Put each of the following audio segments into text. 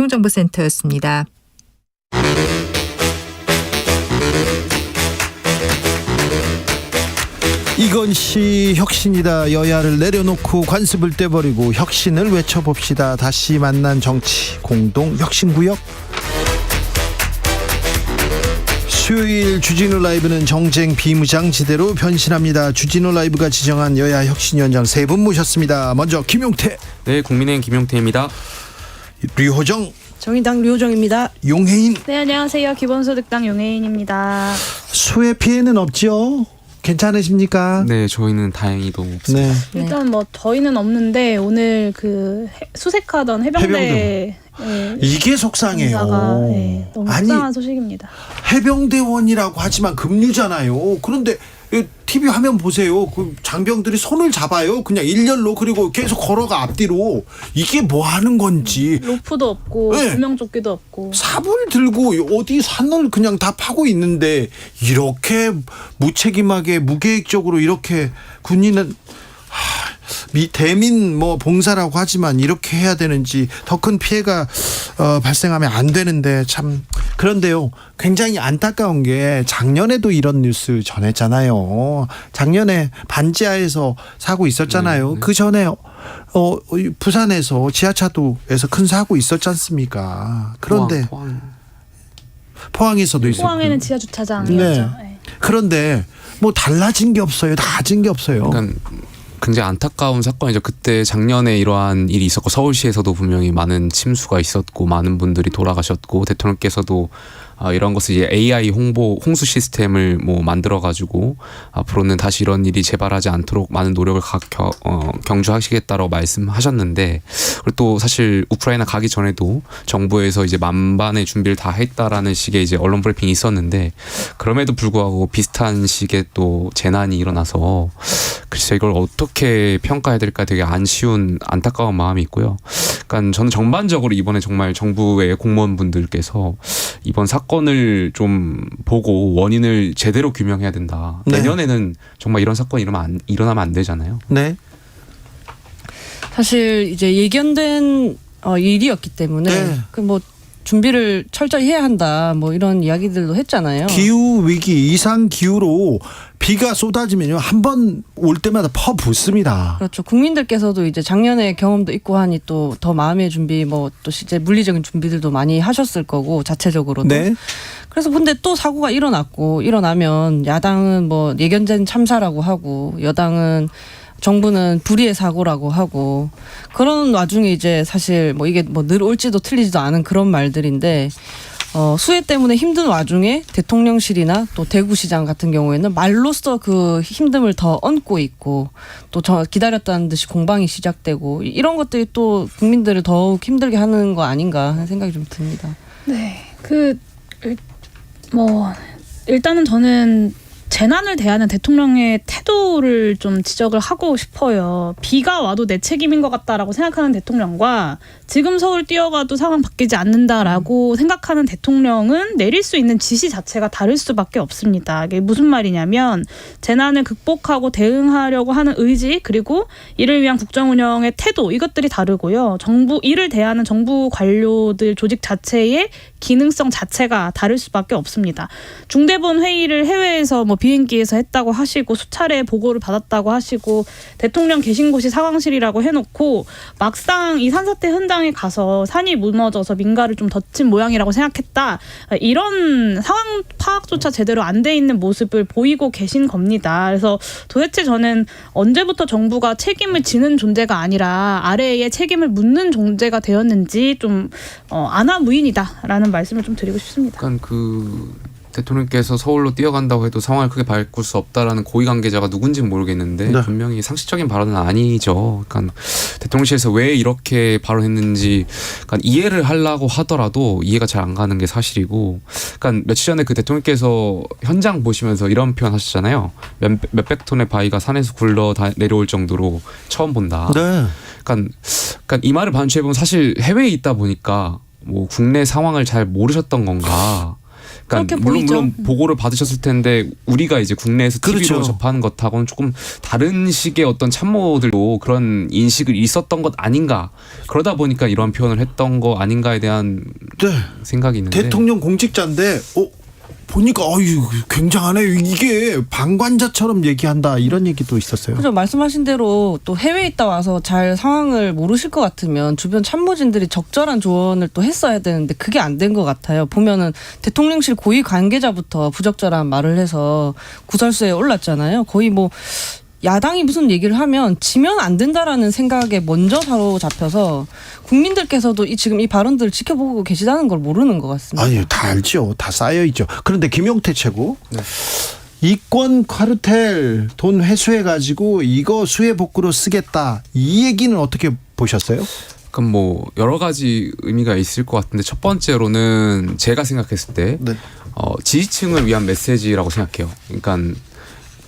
교통정보센터였습니다. 이건희 혁신이다. 여야를 내려놓고 관습을 떼버리고 혁신을 외쳐봅시다. 다시 만난 정치 공동 혁신구역. 수요일 주진우 라이브는 정쟁 비무장지대로 변신합니다. 주진우 라이브가 지정한 여야 혁신위원장 세 분 모셨습니다. 먼저 김용태. 네, 국민의힘 김용태입니다. 류호정. 정의당 류호정입니다. 용혜인. 네, 안녕하세요. 기본소득당 용혜인입니다. 수해 피해는 없죠? 괜찮으십니까? 네, 저희는 다행히도 없습니다. 네. 일단 뭐 저희는 없는데 오늘 그 수색하던 해병대 이게 속상해요. 너무 속상한 소식입니다. 해병대원이라고 하지만 급류잖아요. 그런데 TV 화면 보세요. 그 장병들이 손을 잡아요. 그냥 일렬로. 그리고 계속 걸어가 앞뒤로. 이게 뭐 하는 건지. 로프도 없고 네. 구명조끼도 없고. 삽을 들고 어디 산을 그냥 다 파고 있는데 이렇게 무책임하게 무계획적으로 이렇게 군인은 대민 뭐 봉사라고 하지만 이렇게 해야 되는지, 더 큰 피해가 발생하면 안 되는데 참. 그런데요, 굉장히 안타까운 게 작년에도 이런 뉴스 전했잖아요. 작년에 반지하에서 사고 있었잖아요. 네. 그 전에 부산에서 지하차도에서 큰 사고 있었지 않습니까? 그런데 포항에서도 있었고. 포항에는 지하주차장이었죠. 네. 그런데 뭐 달라진 게 없어요. 나아진 게 없어요. 그러니까 굉장히 안타까운 사건이죠. 그때 작년에 이러한 일이 있었고 서울시에서도 분명히 많은 침수가 있었고 많은 분들이 돌아가셨고 대통령께서도 이런 것을 이제 AI 홍수 시스템을 뭐 만들어가지고 앞으로는 다시 이런 일이 재발하지 않도록 많은 노력을 경주하시겠다라고 말씀하셨는데, 그리고 또 사실 우크라이나 가기 전에도 정부에서 이제 만반의 준비를 다 했다라는 식의 이제 언론 브리핑이 있었는데, 그럼에도 불구하고 비슷한 식의 또 재난이 일어나서 글쎄 이걸 어떻게 평가해야 될까 되게 안타까운 마음이 있고요. 그러니까 저는 전반적으로 이번에 정말 정부의 공무원분들께서 이번 사건을 좀 보고 원인을 제대로 규명해야 된다. 네. 내년에는 정말 이런 사건이 일어나면 안 되잖아요. 네. 사실 이제 예견된 일이었기 때문에 네. 그 뭐 준비를 철저히 해야 한다. 뭐 이런 이야기들도 했잖아요. 기후 위기, 이상 기후로 비가 쏟아지면요, 한 번 올 때마다 퍼붓습니다. 그렇죠. 국민들께서도 이제 작년에 경험도 있고 하니 또 더 마음의 준비, 뭐 또 실제 물리적인 준비들도 많이 하셨을 거고 자체적으로도. 네. 그래서 근데 또 사고가 일어나면 야당은 뭐 예견된 참사라고 하고 여당은 정부는 불의의 사고라고 하고, 그런 와중에 이제 사실 뭐 이게 뭐 늘 옳지도 틀리지도 않은 그런 말들인데, 수해 때문에 힘든 와중에 대통령실이나 또 대구시장 같은 경우에는 말로써 그 힘듦을 더 얹고 있고, 또 기다렸다는 듯이 공방이 시작되고, 이런 것들이 또 국민들을 더욱 힘들게 하는 거 아닌가 하는 생각이 좀 듭니다. 네, 일단은 저는 재난을 대하는 대통령의 태도를 좀 지적을 하고 싶어요. 비가 와도 내 책임인 것 같다라고 생각하는 대통령과 지금 서울 뛰어가도 상황 바뀌지 않는다라고 생각하는 대통령은 내릴 수 있는 지시 자체가 다를 수밖에 없습니다. 이게 무슨 말이냐면 재난을 극복하고 대응하려고 하는 의지, 그리고 이를 위한 국정 운영의 태도, 이것들이 다르고요. 이를 대하는 정부 관료들 조직 자체의 기능성 자체가 다를 수밖에 없습니다. 중대본 회의를 해외에서 뭐 비행기에서 했다고 하시고 수차례 보고를 받았다고 하시고 대통령 계신 곳이 상황실이라고 해놓고 막상 이 산사태 현장에 가서 산이 무너져서 민가를 좀 덮친 모양이라고 생각했다, 이런 상황 파악조차 제대로 안 돼 있는 모습을 보이고 계신 겁니다. 그래서 도대체 저는 언제부터 정부가 책임을 지는 존재가 아니라 아래에 책임을 묻는 존재가 되었는지 좀 안하무인이다라는 말씀을 좀 드리고 싶습니다. 그러니까 대통령께서 서울로 뛰어간다고 해도 상황을 크게 바꿀 수 없다라는 고위 관계자가 누군지는 모르겠는데 네. 분명히 상식적인 발언은 아니죠. 그러니까 대통령실에서 왜 이렇게 발언했는지 이해를 하려고 하더라도 이해가 잘 안 가는 게 사실이고, 그러니까 며칠 전에 그 대통령께서 현장 보시면서 이런 표현 하셨잖아요. 몇백 톤의 바위가 산에서 굴러 내려올 정도로 처음 본다. 네. 그러니까 이 말을 반추해 보면 사실 해외에 있다 보니까 뭐 국내 상황을 잘 모르셨던 건가. 그렇게 물론 보이죠. 보고를 받으셨을 텐데 우리가 이제 국내에서 TV로 그렇죠. 접하는 것하고는 조금 다른 식의 어떤 참모들도 그런 인식을 있었던 것 아닌가. 그러다 보니까 이런 표현을 했던 거 아닌가에 대한 네. 생각이 있는데. 대통령 공직자인데 보니까 굉장하네. 이게 방관자처럼 얘기한다 이런 얘기도 있었어요. 그죠. 말씀하신 대로 또 해외에 있다 와서 잘 상황을 모르실 것 같으면 주변 참모진들이 적절한 조언을 또 했어야 되는데 그게 안 된 것 같아요. 보면은 대통령실 고위 관계자부터 부적절한 말을 해서 구설수에 올랐잖아요. 거의 뭐 야당이 무슨 얘기를 하면 지면 안 된다라는 생각에 먼저 사로잡혀서 국민들께서도 지금 이 발언들을 지켜보고 계시다는 걸 모르는 것 같습니다. 아니 다 알죠. 다 쌓여있죠. 그런데 김용태 최고 네. 이권 카르텔 돈 회수해가지고 이거 수해 복구로 쓰겠다. 이 얘기는 어떻게 보셨어요? 그럼 뭐 여러 가지 의미가 있을 것 같은데 첫 번째로는 제가 생각했을 때 네. 지지층을 위한 메시지라고 생각해요. 그러니까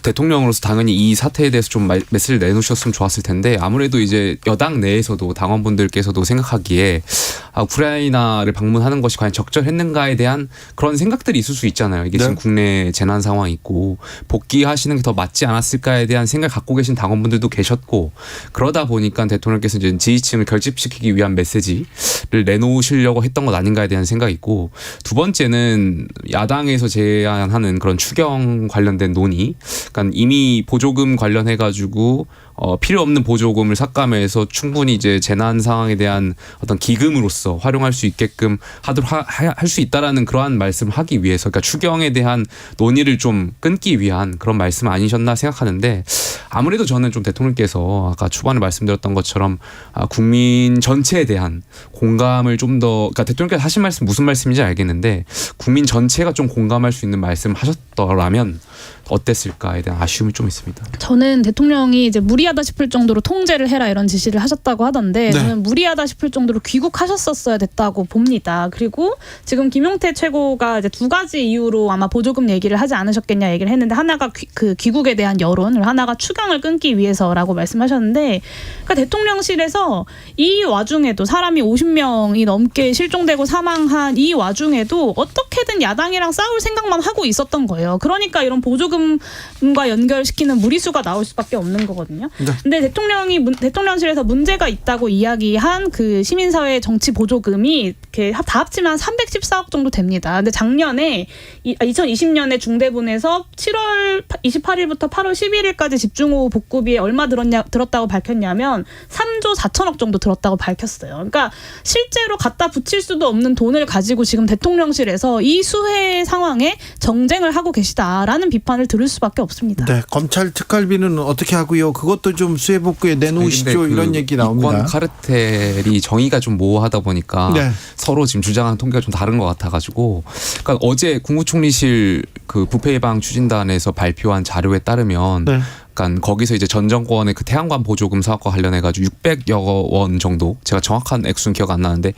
대통령으로서 당연히 이 사태에 대해서 좀 메시지를 내놓으셨으면 좋았을 텐데 아무래도 이제 여당 내에서도 당원분들께서도 생각하기에 우크라이나를 방문하는 것이 과연 적절했는가에 대한 그런 생각들이 있을 수 있잖아요. 이게 네. 지금 국내 재난 상황이 있고 복귀하시는 게 더 맞지 않았을까에 대한 생각을 갖고 계신 당원분들도 계셨고 그러다 보니까 대통령께서 이제 지지층을 결집시키기 위한 메시지를 내놓으시려고 했던 것 아닌가에 대한 생각이 있고 두 번째는 야당에서 제안하는 그런 추경 관련된 논의 그러니까 이미 보조금 관련해 가지고 필요 없는 보조금을 삭감해서 충분히 이제 재난 상황에 대한 어떤 기금으로서 활용할 수 있게끔 할 수 있다라는 그러한 말씀을 하기 위해서 그러니까 추경에 대한 논의를 좀 끊기 위한 그런 말씀 아니셨나 생각하는데 아무래도 저는 좀 대통령께서 아까 초반에 말씀드렸던 것처럼 국민 전체에 대한 공감을 좀 더 그러니까 대통령께서 하신 말씀 무슨 말씀인지 알겠는데 국민 전체가 좀 공감할 수 있는 말씀을 하셨더라면 어땠을까에 대한 아쉬움이 좀 있습니다. 저는 대통령이 이제 무리하다 싶을 정도로 통제를 해라 이런 지시를 하셨다고 하던데 네. 저는 무리하다 싶을 정도로 귀국하셨었어야 됐다고 봅니다. 그리고 지금 김용태 최고가 이제 두 가지 이유로 아마 보조금 얘기를 하지 않으셨겠냐 얘기를 했는데 하나가 귀국에 대한 여론을 하나가 추경을 끊기 위해서라고 말씀하셨는데 그러니까 대통령실에서 이 와중에도 사람이 50명이 넘게 실종되고 사망한 이 와중에도 어떻게든 야당이랑 싸울 생각만 하고 있었던 거예요. 그러니까 이런 보조금과 연결시키는 무리수가 나올 수밖에 없는 거거든요. 네. 근데 대통령실에서 문제가 있다고 이야기한 그 시민사회 정치 보조금이 이렇게 다 합치면 314억 정도 됩니다. 근데 작년에 2020년에 중대본에서 7월 28일부터 8월 11일까지 집중호우 복구비에 얼마 들었다고 밝혔냐면 3조 4천억 정도 들었다고 밝혔어요. 그러니까 실제로 갖다 붙일 수도 없는 돈을 가지고 지금 대통령실에서 이 수해 상황에 정쟁을 하고 계시다라는 비판을 들을 수밖에 없습니다. 네, 검찰 특활비는 어떻게 하고요? 그것도 좀 수해 복구에 내놓으시죠. 이런 얘기 나옵니다. 이권 카르텔이 정의가 좀 모호하다 보니까 네. 서로 지금 주장하는 통계가 좀 다른 것 같아가지고, 그러니까 어제 국무총리실 그 부패 예방 추진단에서 발표한 자료에 따르면. 네. 그러니까 거기서 이제 전 정권의 그 태양광 보조금 사업과 관련해가지고 600여 원 정도 제가 정확한 액수는 기억 안 나는데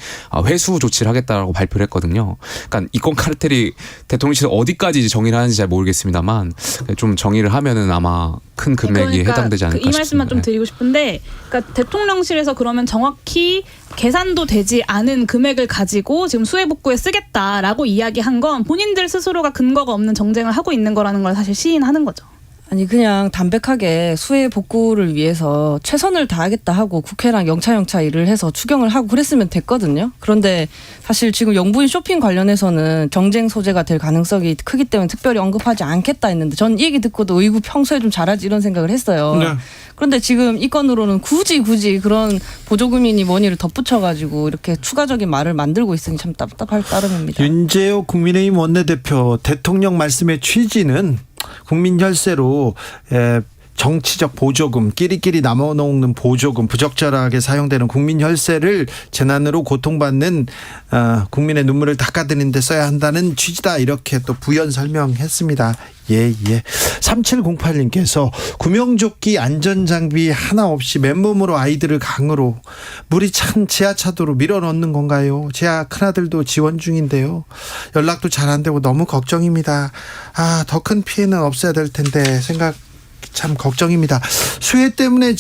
회수 조치를 하겠다라고 발표를 했거든요. 그러니까 이권 카르텔이 대통령실에서 어디까지 이제 정의를 하는지 잘 모르겠습니다만 좀 정의를 하면은 아마 큰 금액이 그러니까 해당되지 않을까 이 말씀만 싶습니다. 좀 드리고 싶은데, 그러니까 대통령실에서 그러면 정확히 계산도 되지 않은 금액을 가지고 지금 수해 복구에 쓰겠다라고 이야기한 건 본인들 스스로가 근거가 없는 정쟁을 하고 있는 거라는 걸 사실 시인하는 거죠. 아니 그냥 담백하게 수해 복구를 위해서 최선을 다하겠다 하고 국회랑 영차 일을 해서 추경을 하고 그랬으면 됐거든요. 그런데 사실 지금 영부인 쇼핑 관련해서는 정쟁 소재가 될 가능성이 크기 때문에 특별히 언급하지 않겠다 했는데 전 이 얘기 듣고도 의구 평소에 좀 잘하지 이런 생각을 했어요. 네. 그런데 지금 이 건으로는 굳이 그런 보조금이니 뭐니를 덧붙여가지고 이렇게 추가적인 말을 만들고 있으니 참 답답할 따름입니다. 윤재호 국민의힘 원내대표 대통령 말씀의 취지는 국민 혈세로 정치적 보조금, 끼리끼리 나눠먹는 보조금, 부적절하게 사용되는 국민 혈세를 재난으로 고통받는 국민의 눈물을 닦아드리는 데 써야 한다는 취지다. 이렇게 또 부연 설명했습니다. 예. 3708님께서 구명조끼 안전장비 하나 없이 맨몸으로 아이들을 강으로 물이 찬 지하차도로 밀어넣는 건가요? 제 큰아들도 지원 중인데요. 연락도 잘 안 되고 너무 걱정입니다. 더 큰 피해는 없어야 될 텐데 참 걱정입니다. 수해 때문에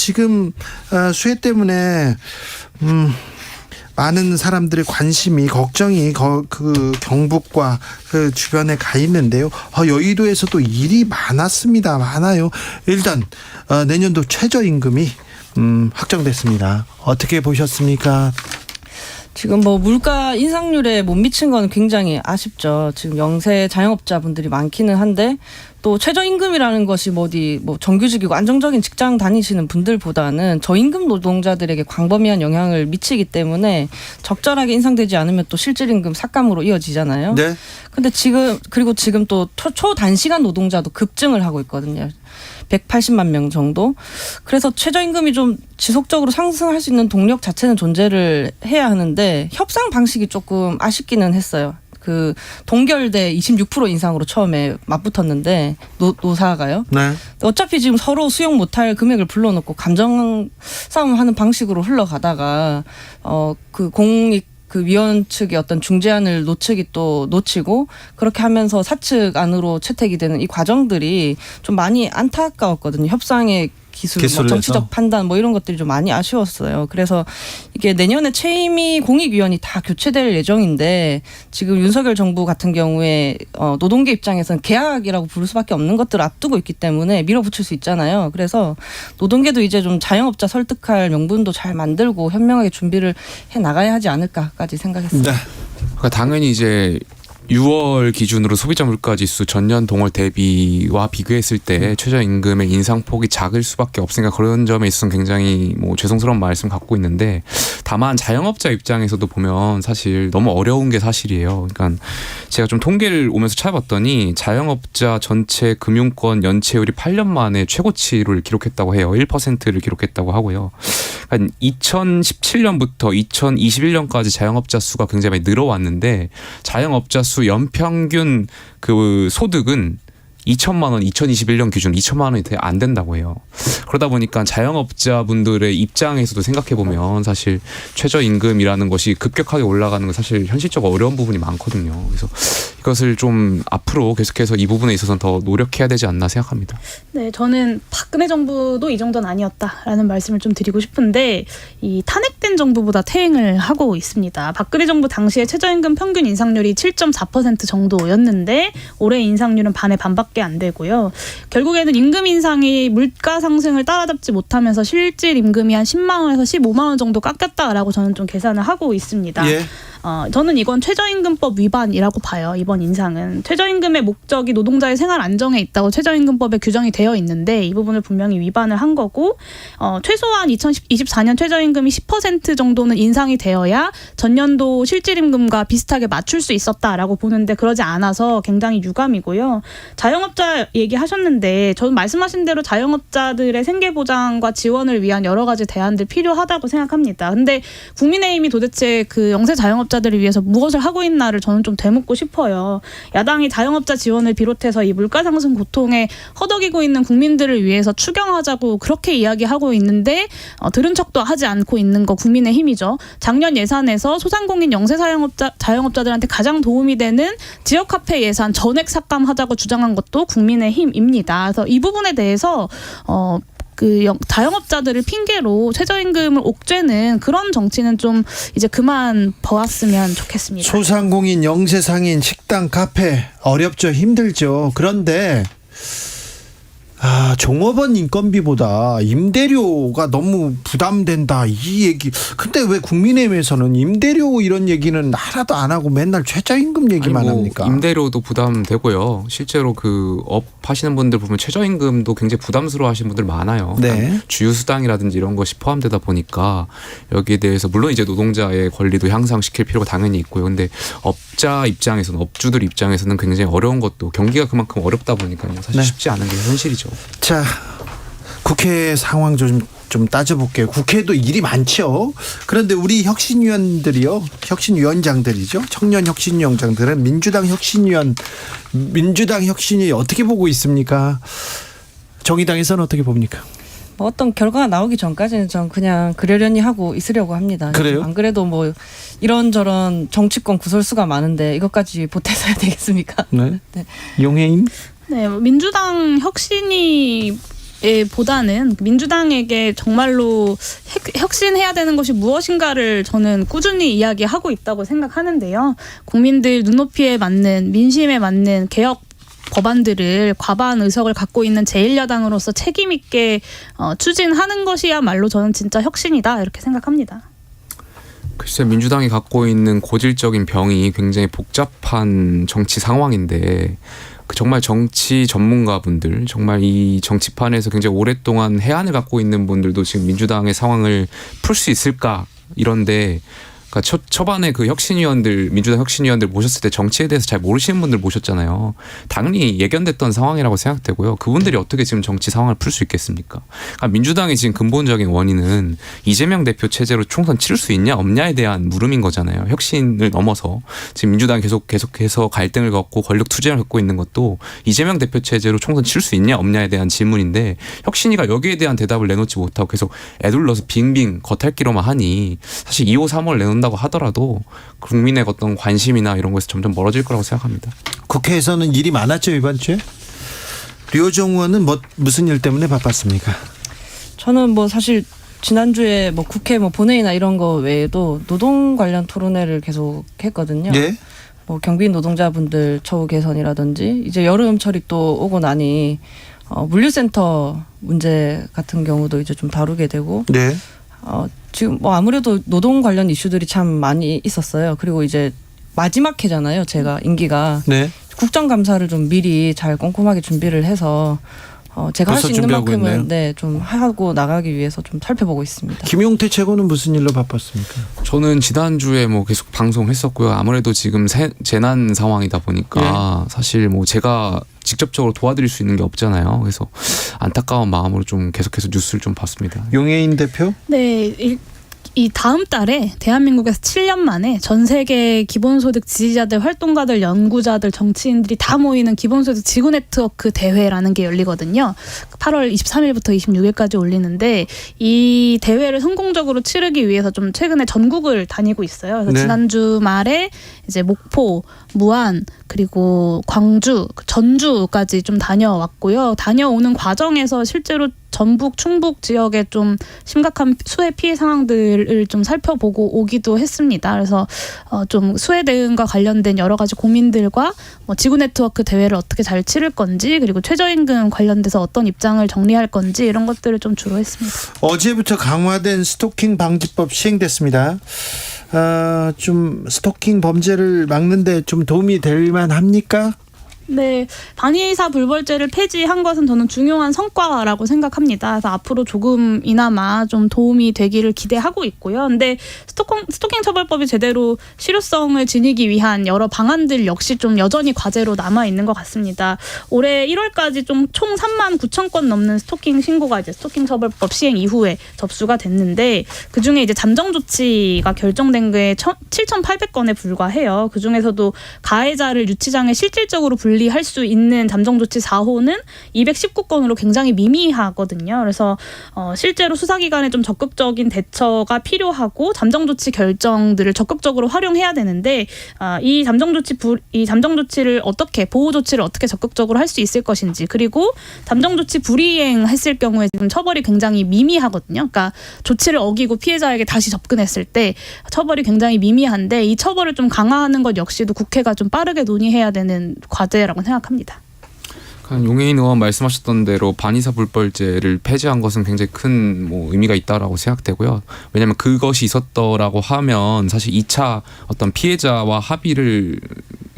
많은 사람들의 관심이 걱정이 그 경북과 그 주변에 가 있는데요. 여의도에서도 일이 많아요. 일단 내년도 최저임금이 확정됐습니다. 어떻게 보셨습니까? 지금 뭐 물가 인상률에 못 미친 건 굉장히 아쉽죠. 지금 영세 자영업자분들이 많기는 한데 또 최저임금이라는 것이 뭐 정규직이고 안정적인 직장 다니시는 분들보다는 저임금 노동자들에게 광범위한 영향을 미치기 때문에 적절하게 인상되지 않으면 또 실질임금 삭감으로 이어지잖아요. 네. 근데 지금 또 초단시간 노동자도 급증을 하고 있거든요. 180만 명 정도. 그래서 최저임금이 좀 지속적으로 상승할 수 있는 동력 자체는 존재를 해야 하는데 협상 방식이 조금 아쉽기는 했어요. 그 동결대 26% 인상으로 처음에 맞붙었는데 노사가요. 네. 어차피 지금 서로 수용 못할 금액을 불러놓고 감정 싸움하는 방식으로 흘러가다가 그 위원 측의 어떤 중재안을 노측이 또 놓치고 그렇게 하면서 사측 안으로 채택이 되는 이 과정들이 좀 많이 안타까웠거든요. 협상의 기술, 정치적 판단 뭐 이런 것들이 좀 많이 아쉬웠어요. 그래서 이게 내년에 최임위 공익위원이 다 교체될 예정인데 지금 윤석열 정부 같은 경우에 노동계 입장에서는 계약이라고 부를 수밖에 없는 것들을 앞두고 있기 때문에 밀어붙일 수 있잖아요. 그래서 노동계도 이제 좀 자영업자 설득할 명분도 잘 만들고 현명하게 준비를 해 나가야 하지 않을까까지 생각했습니다. 네. 그러니까 당연히 이제 6월 기준으로 소비자 물가지수 전년 동월 대비와 비교했을 때 최저임금의 인상폭이 작을 수밖에 없으니까 그런 점에 있어서는 굉장히 뭐 죄송스러운 말씀 갖고 있는데 다만 자영업자 입장에서도 보면 사실 너무 어려운 게 사실이에요. 그러니까 제가 좀 통계를 오면서 찾아봤더니 자영업자 전체 금융권 연체율이 8년 만에 최고치를 기록했다고 해요. 1%를 기록했다고 하고요. 그러니까 2017년부터 2021년까지 자영업자 수가 굉장히 많이 늘어왔는데 자영업자 수 연평균 그 소득은 2천만 원, 2021년 기준 2천만 원이 안 된다고 해요. 그러다 보니까 자영업자분들의 입장에서도 생각해보면 사실 최저임금이라는 것이 급격하게 올라가는 건 사실 현실적으로 어려운 부분이 많거든요. 그래서 이것을 좀 앞으로 계속해서 이 부분에 있어서는 더 노력해야 되지 않나 생각합니다. 네, 저는 박근혜 정부도 이 정도는 아니었다라는 말씀을 좀 드리고 싶은데 이 탄핵된 정부보다 퇴행을 하고 있습니다. 박근혜 정부 당시에 최저임금 평균 인상률이 7.4% 정도였는데 올해 인상률은 반의 반밖에 안 되고요. 결국에는 임금 인상이 물가 상승을 따라잡지 못하면서 실질 임금이 한 10만 원에서 15만 원 정도 깎였다라고 저는 좀 계산을 하고 있습니다. 예. 저는 이건 최저임금법 위반이라고 봐요. 이번 인상은. 최저임금의 목적이 노동자의 생활 안정에 있다고 최저임금법에 규정이 되어 있는데 이 부분을 분명히 위반을 한 거고 최소한 2024년 최저임금이 10% 정도는 인상이 되어야 전년도 실질임금과 비슷하게 맞출 수 있었다라고 보는데 그러지 않아서 굉장히 유감이고요. 자영업자 얘기하셨는데 저는 말씀하신 대로 자영업자들의 생계보장과 지원을 위한 여러 가지 대안들 필요하다고 생각합니다. 근데 국민의힘이 도대체 그 영세 자영업자들을 위해서 무엇을 하고 있나를 저는 좀 되묻고 싶어요. 야당이 자영업자 지원을 비롯해서 이 물가 상승 고통에 허덕이고 있는 국민들을 위해서 추경하자고 그렇게 이야기하고 있는데 들은 척도 하지 않고 있는 거 국민의힘이죠. 작년 예산에서 소상공인 영세 자영업자들한테 가장 도움이 되는 지역화폐 예산 전액 삭감하자고 주장한 것도 국민의힘입니다. 그래서 이 부분에 대해서 자영업자들을 핑계로 최저임금을 옥죄는 그런 정치는 좀 이제 그만 보았으면 좋겠습니다. 소상공인, 영세상인, 식당, 카페 어렵죠. 힘들죠. 그런데 종업원 인건비보다 임대료가 너무 부담된다 이 얘기. 근데 왜 국민의힘에서는 임대료 이런 얘기는 하나도 안 하고 맨날 최저임금 얘기만 합니까? 임대료도 부담되고요. 실제로 그 업 하시는 분들 보면 최저임금도 굉장히 부담스러워 하시는 분들 많아요. 네. 주유수당이라든지 이런 것이 포함되다 보니까 여기에 대해서 물론 이제 노동자의 권리도 향상시킬 필요가 당연히 있고요. 근데 업자 입장에서는 업주들 입장에서는 굉장히 어려운 것도 경기가 그만큼 어렵다 보니까요. 사실 쉽지 않은 게 현실이죠. 자, 국회 상황 좀 따져볼게요. 국회도 일이 많죠. 그런데 우리 혁신위원들이요, 혁신위원장들이죠. 청년 혁신위원장들은 민주당 혁신이 어떻게 보고 있습니까? 정의당에서는 어떻게 봅니까? 어떤 결과가 나오기 전까지는 전 그냥 그러려니 하고 있으려고 합니다. 그래요? 안 그래도 뭐 이런저런 정치권 구설수가 많은데 이것까지 보태서야 되겠습니까? 네. 네. 용해인? 네, 민주당 혁신이 보다는 민주당에게 정말로 혁신해야 되는 것이 무엇인가를 저는 꾸준히 이야기하고 있다고 생각하는데요. 국민들 눈높이에 맞는 민심에 맞는 개혁 법안들을 과반 의석을 갖고 있는 제1야당으로서 책임 있게 추진하는 것이야말로 저는 진짜 혁신이다 이렇게 생각합니다. 글쎄 민주당이 갖고 있는 고질적인 병이 굉장히 복잡한 정치 상황인데 정말 정치 전문가분들 정말 이 정치판에서 굉장히 오랫동안 해안을 갖고 있는 분들도 지금 민주당의 상황을 풀 수 있을까 이런데 그러니까 초반에 그 혁신위원들 민주당 혁신위원들 모셨을 때 정치에 대해서 잘 모르시는 분들 모셨잖아요. 당연히 예견됐던 상황이라고 생각되고요. 그분들이 어떻게 지금 정치 상황을 풀 수 있겠습니까? 그러니까 민주당의 지금 근본적인 원인은 이재명 대표 체제로 총선 치를 수 있냐 없냐에 대한 물음인 거잖아요. 혁신을 넘어서 지금 민주당이 계속해서 갈등을 겪고 권력 투쟁을 겪고 있는 것도 이재명 대표 체제로 총선 치를 수 있냐 없냐에 대한 질문인데 혁신이가 여기에 대한 대답을 내놓지 못하고 계속 애둘러서 빙빙 겉핥기로만 하니 사실 2호 3호를 내놓는다고 하더라도 국민의 어떤 관심이나 이런 거에서 점점 멀어질 거라고 생각합니다. 국회에서는 일이 많았죠 이번 주에? 류호정 의원은 무슨 일 때문에 바빴습니까? 저는 뭐 사실 지난주에 뭐 국회 뭐 본회의나 이런 거 외에도 노동 관련 토론회를 계속 했거든요. 예. 뭐 경비인 노동자분들 처우 개선이라든지 이제 여름철이 또 오고 나니 물류센터 문제 같은 경우도 이제 좀 다루게 되고 네. 지금 뭐 아무래도 노동 관련 이슈들이 참 많이 있었어요. 그리고 이제 마지막 해잖아요. 제가 임기가 네. 국정감사를 좀 미리 잘 꼼꼼하게 준비를 해서 제가 할 수 있는 만큼은 네, 좀 하고 나가기 위해서 좀 살펴보고 있습니다. 김용태 최고는 무슨 일로 바빴습니까? 저는 지난주에 뭐 계속 방송했었고요. 아무래도 지금 재난 상황이다 보니까 사실 뭐 제가 직접적으로 도와드릴 수 있는 게 없잖아요. 그래서 안타까운 마음으로 좀 계속해서 뉴스를 좀 봤습니다. 용해인 대표? 네. 이 다음 달에 대한민국에서 7년 만에 전 세계 기본소득 지지자들, 활동가들, 연구자들, 정치인들이 다 모이는 기본소득 지구 네트워크 대회라는 게 열리거든요. 8월 23일부터 26일까지 올리는데 이 대회를 성공적으로 치르기 위해서 좀 최근에 전국을 다니고 있어요. 그래서 네. 지난주 말에 이제 목포, 무안, 그리고 광주, 전주까지 좀 다녀왔고요. 다녀오는 과정에서 실제로 전북, 충북 지역에 좀 심각한 수해 피해 상황들을 좀 살펴보고 오기도 했습니다. 그래서 좀 수해 대응과 관련된 여러 가지 고민들과 뭐 지구 네트워크 대회를 어떻게 잘 치를 건지 그리고 최저임금 관련돼서 어떤 입장을 정리할 건지 이런 것들을 좀 주로 했습니다. 어제부터 강화된 스토킹 방지법 시행됐습니다. 좀 스토킹 범죄를 막는데 좀 도움이 될 만합니까? 네, 반의사 불벌죄를 폐지한 것은 저는 중요한 성과라고 생각합니다. 그래서 앞으로 조금이나마 좀 도움이 되기를 기대하고 있고요. 근데 스토킹 처벌법이 제대로 실효성을 지니기 위한 여러 방안들 역시 좀 여전히 과제로 남아 있는 것 같습니다. 올해 1월까지 좀 총 3만 9천 건 넘는 스토킹 신고가 이제 스토킹 처벌법 시행 이후에 접수가 됐는데 그 중에 이제 잠정 조치가 결정된 게 7,800건에 불과해요. 그 중에서도 가해자를 유치장에 실질적으로 분리할 수 있는 잠정조치 4호는 219건으로 굉장히 미미하거든요. 그래서 실제로 수사기관에 좀 적극적인 대처가 필요하고 잠정조치 결정들을 적극적으로 활용해야 되는데 이 잠정조치를 어떻게 보호조치를 어떻게 적극적으로 할 수 있을 것인지 그리고 잠정조치 불이행했을 경우에 지금 처벌이 굉장히 미미하거든요. 그러니까 조치를 어기고 피해자에게 다시 접근했을 때 처벌이 굉장히 미미한데 이 처벌을 좀 강화하는 것 역시도 국회가 좀 빠르게 논의해야 되는 과제라고 생각합니다. 용해인 의원 말씀하셨던 대로 반의사 불벌죄를 폐지한 것은 굉장히 큰 뭐 의미가 있다라고 생각되고요. 왜냐하면 그것이 있었더라고 하면 사실 2차 어떤 피해자와 합의를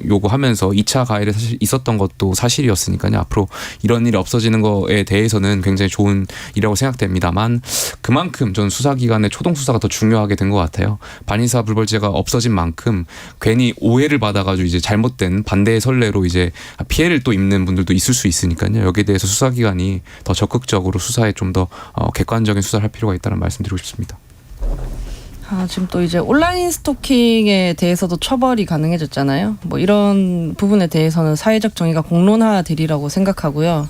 요구하면서 2차 가해를 사실 있었던 것도 사실이었으니까요. 앞으로 이런 일이 없어지는 거에 대해서는 굉장히 좋은 일이라고 생각됩니다만 그만큼 전 수사기관의 초동 수사가 더 중요하게 된 것 같아요. 반의사 불벌죄가 없어진 만큼 괜히 오해를 받아가지고 이제 잘못된 반대의 선례로 이제 피해를 또 입는 분들도 있을 수 있으니까요. 여기에 대해서 수사기관이 더 적극적으로 수사에 좀 더 객관적인 수사를 할 필요가 있다는 말씀드리고 싶습니다. 지금 또 이제 온라인 스토킹에 대해서도 처벌이 가능해졌잖아요. 뭐 이런 부분에 대해서는 사회적 정의가 공론화되리라고 생각하고요.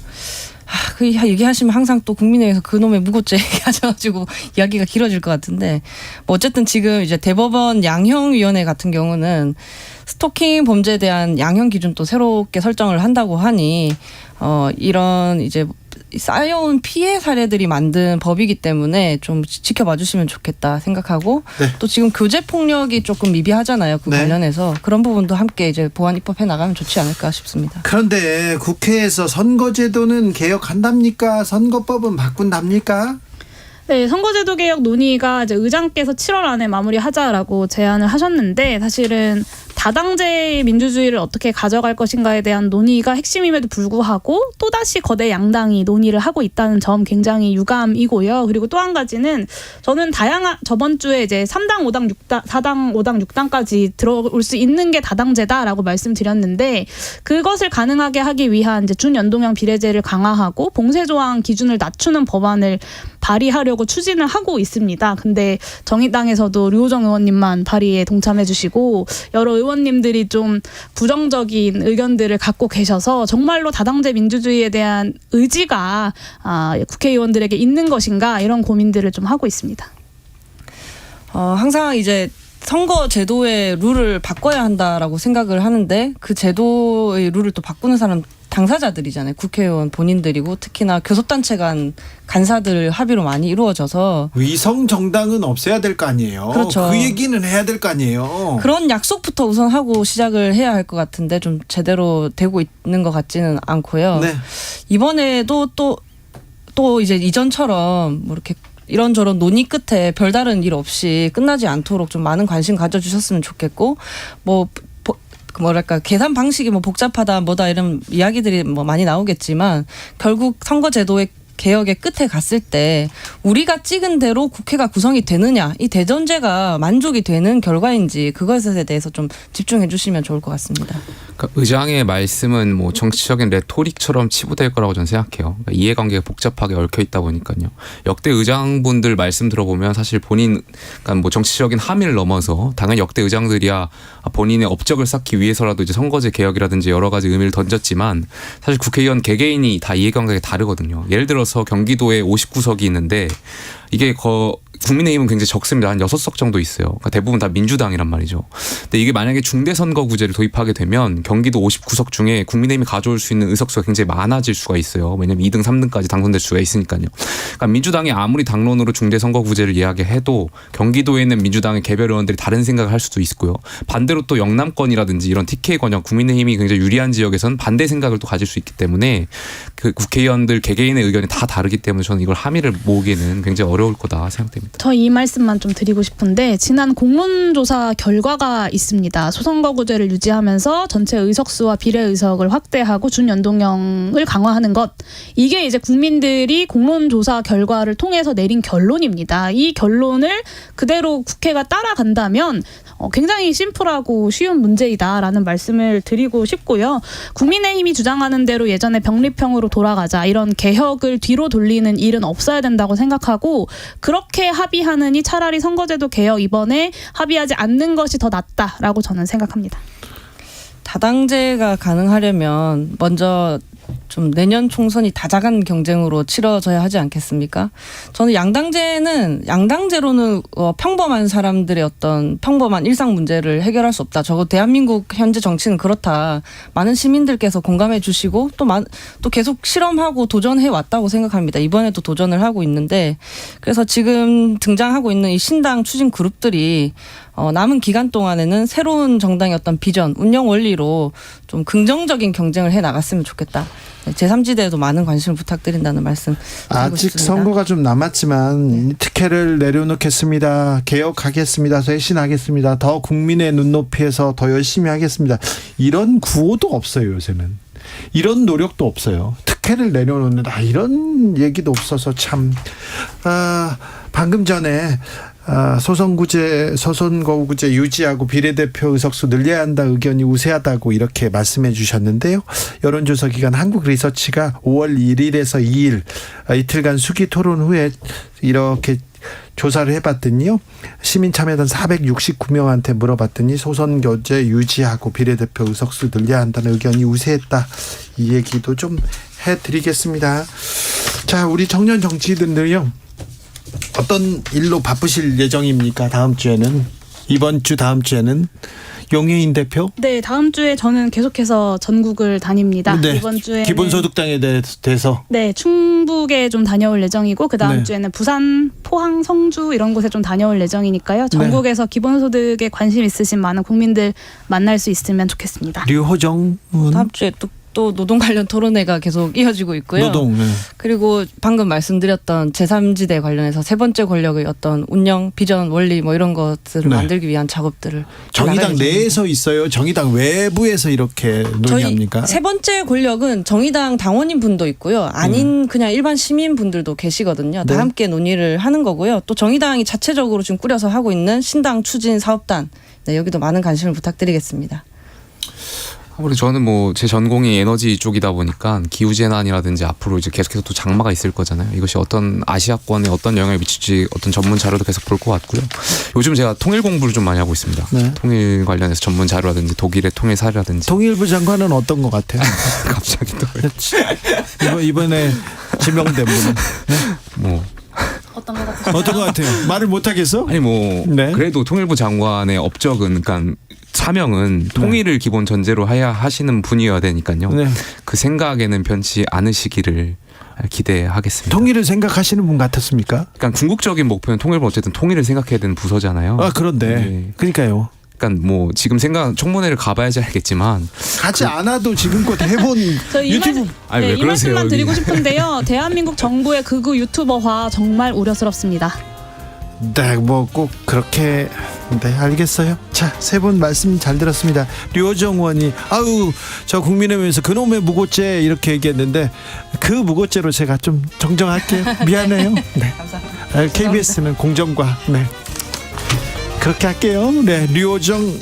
그 얘기하시면 항상 또 국민의힘에서 그놈의 무고죄 얘기하셔가지고 이야기가 길어질 것 같은데 뭐 어쨌든 지금 이제 대법원 양형위원회 같은 경우는 스토킹 범죄에 대한 양형 기준 또 새롭게 설정을 한다고 하니 이런 이제 쌓여온 피해 사례들이 만든 법이기 때문에 좀 지켜봐 주시면 좋겠다 생각하고 네. 또 지금 교제 폭력이 조금 미비하잖아요. 그 네. 관련해서 그런 부분도 함께 이제 보완 입법해 나가면 좋지 않을까 싶습니다. 그런데 국회에서 선거제도는 개혁한답니까? 선거법은 바꾼답니까? 네, 선거제도 개혁 논의가 이제 의장께서 7월 안에 마무리하자라고 제안을 하셨는데 사실은 다당제 민주주의를 어떻게 가져갈 것인가에 대한 논의가 핵심임에도 불구하고 또다시 거대 양당이 논의를 하고 있다는 점 굉장히 유감이고요. 그리고 또 한 가지는 저는 저번 주에 이제 3당, 5당, 6당, 4당, 5당, 6당까지 들어올 수 있는 게 다당제다라고 말씀드렸는데 그것을 가능하게 하기 위한 이제 준연동형 비례제를 강화하고 봉쇄조항 기준을 낮추는 법안을 발의하려고 추진을 하고 있습니다. 근데 정의당에서도 류호정 의원님만 발의에 동참해 주시고 여러 의원님들이 좀 부정적인 의견들을 갖고 계셔서 정말로 다당제 민주주의에 대한 의지가 국회의원들에게 있는 것인가 이런 고민들을 좀 하고 있습니다. 항상 이제 선거 제도의 룰을 바꿔야 한다라고 생각을 하는데 그 제도의 룰을 또 바꾸는 사람 당사자들이잖아요. 국회의원 본인들이고 특히나 교섭단체 간 간사들 합의로 많이 이루어져서 위성 정당은 없애야 될 거 아니에요. 그렇죠. 그 얘기는 해야 될 거 아니에요. 그런 약속부터 우선 하고 시작을 해야 할 것 같은데 좀 제대로 되고 있는 것 같지는 않고요. 네. 이번에도 또 이제 이전처럼 뭐 이렇게 이런저런 논의 끝에 별다른 일 없이 끝나지 않도록 좀 많은 관심 가져주셨으면 좋겠고 뭐랄까 계산 방식이 뭐 복잡하다 뭐다 이런 이야기들이 뭐 많이 나오겠지만 결국 선거제도의 개혁의 끝에 갔을 때 우리가 찍은 대로 국회가 구성이 되느냐 이 대전제가 만족이 되는 결과인지 그것에 대해서 좀 집중해 주시면 좋을 것 같습니다. 그러니까 의장의 말씀은 뭐 정치적인 레토릭처럼 치부될 거라고 저는 생각해요. 그러니까 이해관계가 복잡하게 얽혀 있다 보니까요. 역대 의장분들 말씀 들어보면 사실 본인 그러니까 뭐 정치적인 함의를 넘어서 당연히 역대 의장들이야 본인의 업적을 쌓기 위해서라도 이제 선거제 개혁이라든지 여러 가지 의미를 던졌지만 사실 국회의원 개개인이 다 이해관계가 다르거든요. 예를 들어서 경기도에 59석이 있는데 이게 국민의힘은 굉장히 적습니다. 한 6석 정도 있어요. 그러니까 대부분 다 민주당이란 말이죠. 근데 이게 만약에 중대선거구제를 도입하게 되면 경기도 59석 중에 국민의힘이 가져올 수 있는 의석수가 굉장히 많아질 수가 있어요. 왜냐하면 2등, 3등까지 당선될 수가 있으니까요. 그러니까 민주당이 아무리 당론으로 중대선거구제를 이야기해도 경기도에 있는 민주당의 개별 의원들이 다른 생각을 할 수도 있고요. 반대로 또 영남권이라든지 이런 TK 권역 국민의힘이 굉장히 유리한 지역에서는 반대 생각을 또 가질 수 있기 때문에 그 국회의원들 개개인의 의견이 다 다르기 때문에 저는 이걸 함의를 모으기에는 굉장히 어려울 거다 생각됩니다. 저 이 말씀만 좀 드리고 싶은데 지난 공론조사 결과가 있습니다. 소선거구제를 유지하면서 전체 의석수와 비례의석을 확대하고 준연동형을 강화하는 것. 이게 이제 국민들이 공론조사 결과를 통해서 내린 결론입니다. 이 결론을 그대로 국회가 따라간다면 굉장히 심플하고 쉬운 문제이다라는 말씀을 드리고 싶고요. 국민의힘이 주장하는 대로 예전에 병립형으로 돌아가자 이런 개혁을 뒤로 돌리는 일은 없어야 된다고 생각하고 그렇게 합의하느니 차라리 선거제도 개혁 이번에 합의하지 않는 것이 더 낫다라고 저는 생각합니다. 다당제가 가능하려면 먼저 좀 내년 총선이 다자간 경쟁으로 치러져야 하지 않겠습니까? 저는 양당제로는 평범한 사람들의 어떤 평범한 일상 문제를 해결할 수 없다. 적어도 대한민국 현재 정치는 그렇다. 많은 시민들께서 공감해 주시고 또 계속 실험하고 도전해 왔다고 생각합니다. 이번에도 도전을 하고 있는데 그래서 지금 등장하고 있는 이 신당 추진 그룹들이 남은 기간 동안에는 새로운 정당의 어떤 비전, 운영 원리로 좀 긍정적인 경쟁을 해 나갔으면 좋겠다. 제3지대에도 많은 관심을 부탁드린다는 말씀 드리고 아직 싶습니다. 선거가 좀 남았지만 특혜를 내려놓겠습니다. 개혁하겠습니다. 쇄신하겠습니다. 더 국민의 눈높이에서 더 열심히 하겠습니다. 이런 구호도 없어요. 요새는. 이런 노력도 없어요. 특혜를 내려놓는다. 이런 얘기도 없어서 참 방금 전에 소선거구제 유지하고 비례대표 의석수 늘려야 한다 의견이 우세하다고 이렇게 말씀해 주셨는데요. 여론조사 기관 한국리서치가 5월 1일에서 2일 이틀간 수기 토론 후에 이렇게 조사를 해봤더니요. 시민참여단 469명한테 물어봤더니 소선거구제 유지하고 비례대표 의석수 늘려야 한다는 의견이 우세했다. 이 얘기도 좀 해드리겠습니다. 자, 우리 청년 정치인들은요. 어떤 일로 바쁘실 예정입니까? 다음 주에는 이번 주 다음 주에는 용해인 대표. 네, 다음 주에 저는 계속해서 전국을 다닙니다. 네. 이번 주에 기본소득당에 대해서. 네, 충북에 좀 다녀올 예정이고 그 다음 네. 주에는 부산, 포항, 성주 이런 곳에 좀 다녀올 예정이니까요. 전국에서 기본소득에 관심 있으신 많은 국민들 만날 수 있으면 좋겠습니다. 류호정 의원. 다음 주에 또 노동 관련 토론회가 계속 이어지고 있고요. 노동. 네. 그리고 방금 말씀드렸던 제3지대 관련해서 세 번째 권력의 어떤 운영, 비전, 원리 뭐 이런 것들을 네. 만들기 위한 작업들을 정의당 나갈 예정입니다. 내에서 있어요. 정의당 외부에서 이렇게 논의합니까? 세 번째 권력은 정의당 당원인 분도 있고요. 아닌 그냥 일반 시민 분들도 계시거든요. 다 네. 함께 논의를 하는 거고요. 또 정의당이 자체적으로 지금 꾸려서 하고 있는 신당 추진 사업단, 네, 여기도 많은 관심을 부탁드리겠습니다. 아무래도 저는 뭐 제 전공이 에너지 쪽이다 보니까 기후 재난이라든지 앞으로 이제 계속해서 또 장마가 있을 거잖아요. 이것이 어떤 아시아권에 어떤 영향을 미칠지 어떤 전문 자료도 계속 볼 것 같고요. 요즘 제가 통일 공부를 좀 많이 하고 있습니다. 네. 통일 관련해서 전문 자료라든지 독일의 통일 사례라든지. 통일부 장관은 어떤 것 같아요? 갑자기 또 이번에 지명된 분은 뭐 어떤 것 같으세요? 어떤 것 같아요? 말을 못 하겠어? 아니 뭐 네. 그래도 통일부 장관의 업적은 그러니까 사명은 통일을 기본 전제로 해야 하시는 분이어야 되니까요. 네. 그 생각에는 변치 않으시기를 기대하겠습니다. 통일을 생각하시는 분 같았습니까? 그러니까 궁극적인 목표는 통일부 어쨌든 통일을 생각해야 되는 부서잖아요. 아 그런데 네. 그러니까요. 그러니까 뭐 지금 청문회를 가봐야지 알겠지만 가지 않아도 지금껏 해본 저 이 유튜브 아니, 왜 이 그러세요, 말씀만 여기. 드리고 싶은데요. 대한민국 정부의 극우 유튜버화 정말 우려스럽습니다. 네, 뭐 꼭 그렇게 네 알겠어요. 자, 세 분 말씀 잘 들었습니다. 류호정 의원이 아우 저 국민의힘에서 그놈의 무고죄 이렇게 얘기했는데 그 무고죄로 제가 좀 정정할게요. 미안해요. 네. 감사합니다. KBS는 공정과 네 그렇게 할게요. 네, 류호정